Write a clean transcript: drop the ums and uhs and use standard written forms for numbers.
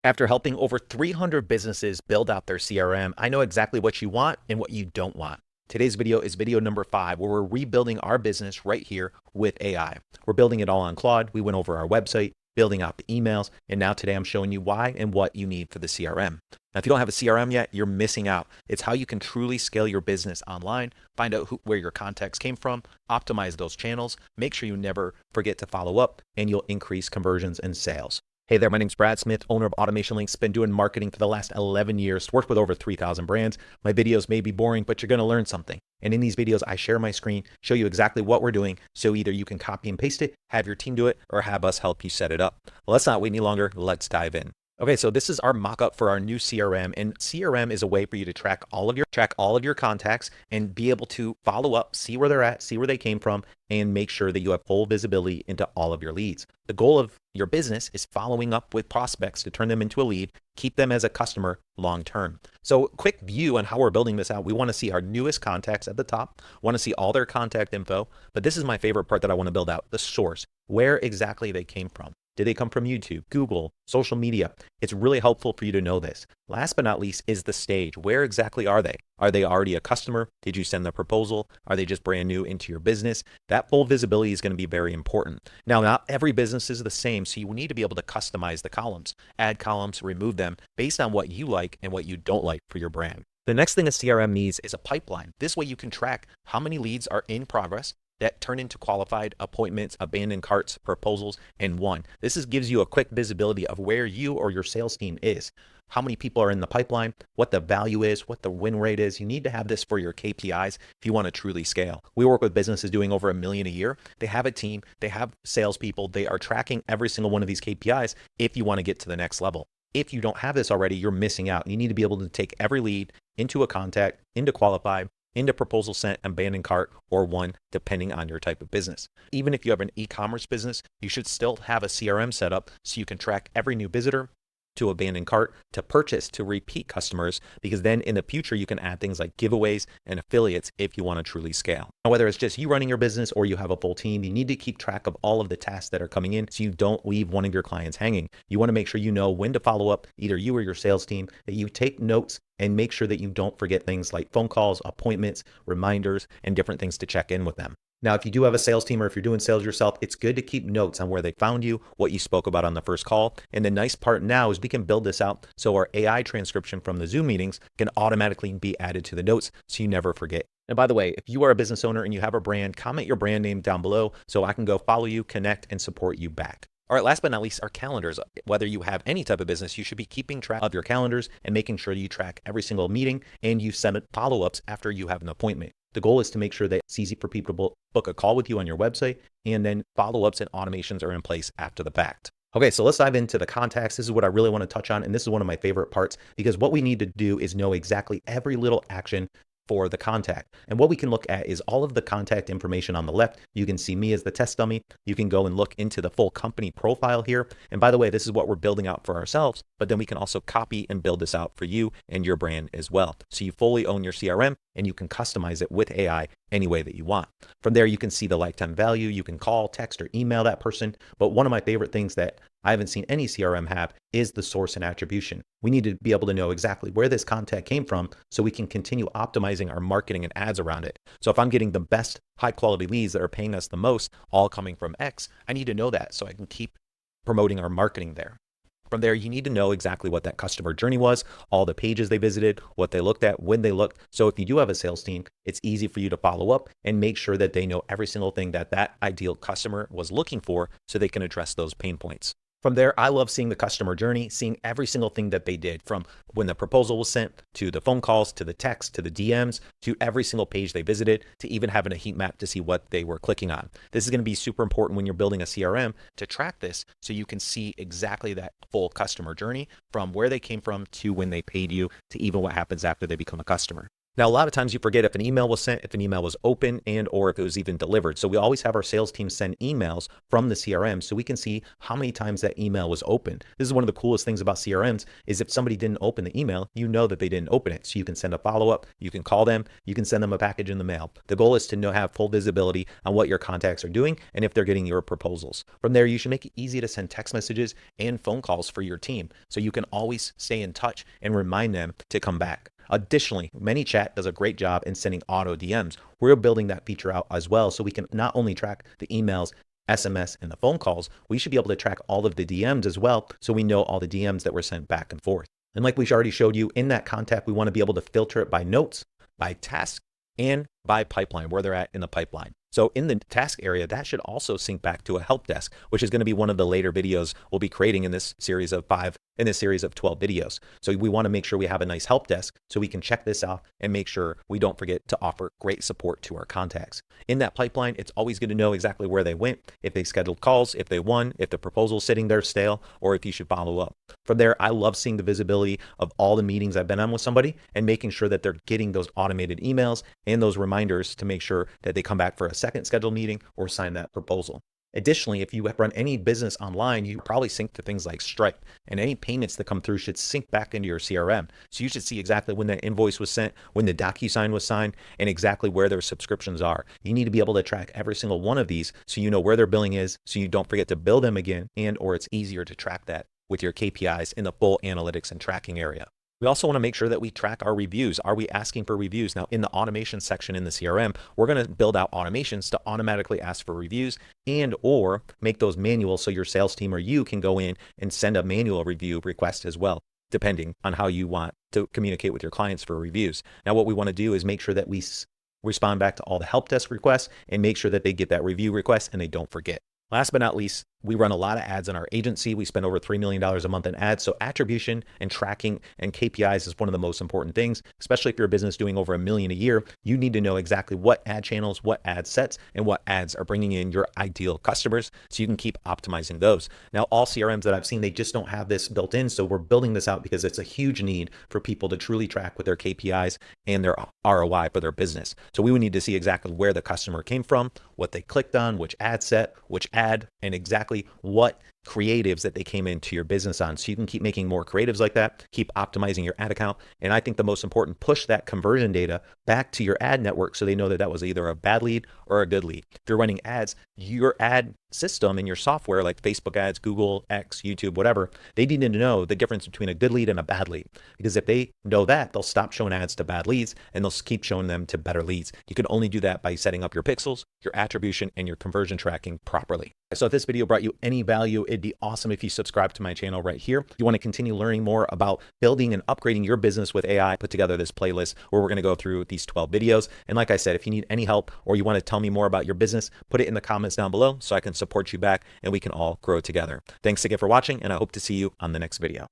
After helping over 300 businesses build out their CRM, I know exactly what you want and what you don't want. Today's video is video number 5, where we're rebuilding our business right here with AI. We're building it all on Claude. We went over our website, building out the emails, and now today I'm showing you why and what you need for the CRM. Now, if you don't have a CRM yet, you're missing out. It's how you can truly scale your business online, find out where your contacts came from, optimize those channels, make sure you never forget to follow up, and you'll increase conversions and sales. Hey there, my name's Brad Smith, owner of Automation Links. Been doing marketing for the last 11 years, worked with over 3,000 brands. My videos may be boring, but you're going to learn something. And in these videos, I share my screen, show you exactly what we're doing, so either you can copy and paste it, have your team do it, or have us help you set it up. Well, let's not wait any longer. Let's dive in. Okay, so this is our mock-up for our new CRM, and CRM is a way for you to track all of your contacts and be able to follow up, see where they're at, see where they came from, and make sure that you have full visibility into all of your leads. The goal of your business is following up with prospects to turn them into a lead, keep them as a customer long term. So quick view on how we're building this out. We want to see our newest contacts at the top, want to see all their contact info, but this is my favorite part that I want to build out, the source, where exactly they came from. Did they come from YouTube, Google, social media? It's really helpful for you to know this. Last but not least is the stage. Where exactly are they? Are they already a customer? Did you send the proposal? Are they just brand new into your business? That full visibility is going to be very important. Now, not every business is the same, so you need to be able to customize the columns, add columns, remove them based on what you like and what you don't like for your brand. The next thing a CRM needs is a pipeline. This way you can track how many leads are in progress that turn into qualified appointments, abandoned carts, proposals, and won. Gives you a quick visibility of where you or your sales team is, how many people are in the pipeline, what the value is, what the win rate is. You need to have this for your KPIs if you want to truly scale. We work with businesses doing over $1 million a year. They have a team, they have salespeople, they are tracking every single one of these KPIs if you want to get to the next level. If you don't have this already, you're missing out. You need to be able to take every lead into a contact, into qualified, into proposal sent, abandoned cart, or one, depending on your type of business. Even if you have an e-commerce business, you should still have a CRM set up so you can track every new visitor to abandoned cart, to purchase, to repeat customers, because then in the future, you can add things like giveaways and affiliates if you want to truly scale. Now, whether it's just you running your business or you have a full team, you need to keep track of all of the tasks that are coming in so you don't leave one of your clients hanging. You want to make sure you know when to follow up, either you or your sales team, that you take notes and make sure that you don't forget things like phone calls, appointments, reminders, and different things to check in with them. Now, if you do have a sales team or if you're doing sales yourself, it's good to keep notes on where they found you, what you spoke about on the first call. And the nice part now is we can build this out so our AI transcription from the Zoom meetings can automatically be added to the notes so you never forget. And by the way, if you are a business owner and you have a brand, comment your brand name down below so I can go follow you, connect, and support you back. All right, last but not least, our calendars. Whether you have any type of business, you should be keeping track of your calendars and making sure you track every single meeting and you send follow-ups after you have an appointment. The goal is to make sure that it's easy for people to book a call with you on your website, and then follow-ups and automations are in place after the fact. Okay, so let's dive into the contacts. This is what I really want to touch on, and this is one of my favorite parts because what we need to do is know exactly every little action for the contact. And what we can look at is all of the contact information on the left. You can see me as the test dummy. You can go and look into the full company profile here. And by the way, this is what we're building out for ourselves, but then we can also copy and build this out for you and your brand as well. So you fully own your CRM and you can customize it with AI any way that you want. From there, you can see the lifetime value. You can call, text, or email that person. But one of my favorite things that I haven't seen any CRM have is the source and attribution. We need to be able to know exactly where this contact came from so we can continue optimizing our marketing and ads around it. So if I'm getting the best high quality leads that are paying us the most, all coming from X, I need to know that so I can keep promoting our marketing there. From there, you need to know exactly what that customer journey was, all the pages they visited, what they looked at, when they looked. So if you do have a sales team, it's easy for you to follow up and make sure that they know every single thing that that ideal customer was looking for so they can address those pain points. From there, I love seeing the customer journey, seeing every single thing that they did, from when the proposal was sent, to the phone calls, to the text, to the DMs, to every single page they visited, to even having a heat map to see what they were clicking on. This is going to be super important when you're building a CRM to track this so you can see exactly that full customer journey from where they came from to when they paid you to even what happens after they become a customer. Now, a lot of times you forget if an email was sent, if an email was open, and or if it was even delivered. So we always have our sales team send emails from the CRM so we can see how many times that email was open. This is one of the coolest things about CRMs is if somebody didn't open the email, you know that they didn't open it. So you can send a follow-up, you can call them, you can send them a package in the mail. The goal is to have full visibility on what your contacts are doing and if they're getting your proposals. From there, you should make it easy to send text messages and phone calls for your team so you can always stay in touch and remind them to come back. Additionally, ManyChat does a great job in sending auto DMs. We're building that feature out as well so we can not only track the emails, SMS, and the phone calls, we should be able to track all of the DMs as well so we know all the DMs that were sent back and forth. And like we already showed you in that contact, we want to be able to filter it by notes, by task, and by pipeline, where they're at in the pipeline. So in the task area, that should also sync back to a help desk, which is going to be one of the later videos we'll be creating in this series of 12 videos. So we want to make sure we have a nice help desk so we can check this out and make sure we don't forget to offer great support to our contacts. In that pipeline, it's always good to know exactly where they went, if they scheduled calls, if they won, if the proposal's sitting there stale, or if you should follow up. From there, I love seeing the visibility of all the meetings I've been on with somebody and making sure that they're getting those automated emails and those reminders to make sure that they come back for a second scheduled meeting or sign that proposal. Additionally, if you run any business online, you probably sync to things like Stripe, and any payments that come through should sync back into your CRM. So you should see exactly when that invoice was sent, when the DocuSign was signed, and exactly where their subscriptions are. You need to be able to track every single one of these so you know where their billing is, so you don't forget to bill them again, and or it's easier to track that with your KPIs in the full analytics and tracking area. We also want to make sure that we track our reviews. Are we asking for reviews? Now, in the automation section in the CRM, we're going to build out automations to automatically ask for reviews and or make those manual so your sales team or you can go in and send a manual review request as well, depending on how you want to communicate with your clients for reviews. Now, what we want to do is make sure that we respond back to all the help desk requests and make sure that they get that review request and they don't forget. Last but not least, we run a lot of ads in our agency. We spend over $3 million a month in ads. So attribution and tracking and KPIs is one of the most important things, especially if you're a business doing over $1 million a year. You need to know exactly what ad channels, what ad sets, and what ads are bringing in your ideal customers so you can keep optimizing those. Now, all CRMs that I've seen, they just don't have this built in. So we're building this out because it's a huge need for people to truly track with their KPIs and their ROI for their business. So we would need to see exactly where the customer came from, what they clicked on, which ad set, which ad, and exactly what creatives that they came into your business on. So you can keep making more creatives like that, keep optimizing your ad account. And I think the most important, push that conversion data back to your ad network so they know that that was either a bad lead or a good lead. If you're running ads, your ad system and your software like Facebook ads, Google, X, YouTube, whatever, they need to know the difference between a good lead and a bad lead. Because if they know that, they'll stop showing ads to bad leads and they'll keep showing them to better leads. You can only do that by setting up your pixels, your attribution, and your conversion tracking properly. So if this video brought you any value, it'd be awesome if you subscribe to my channel right here. If you want to continue learning more about building and upgrading your business with AI, put together this playlist where we're going to go through these 12 videos. And like I said, if you need any help or you want to tell me more about your business, put it in the comments down below so I can support you back and we can all grow together. Thanks again for watching, and I hope to see you on the next video.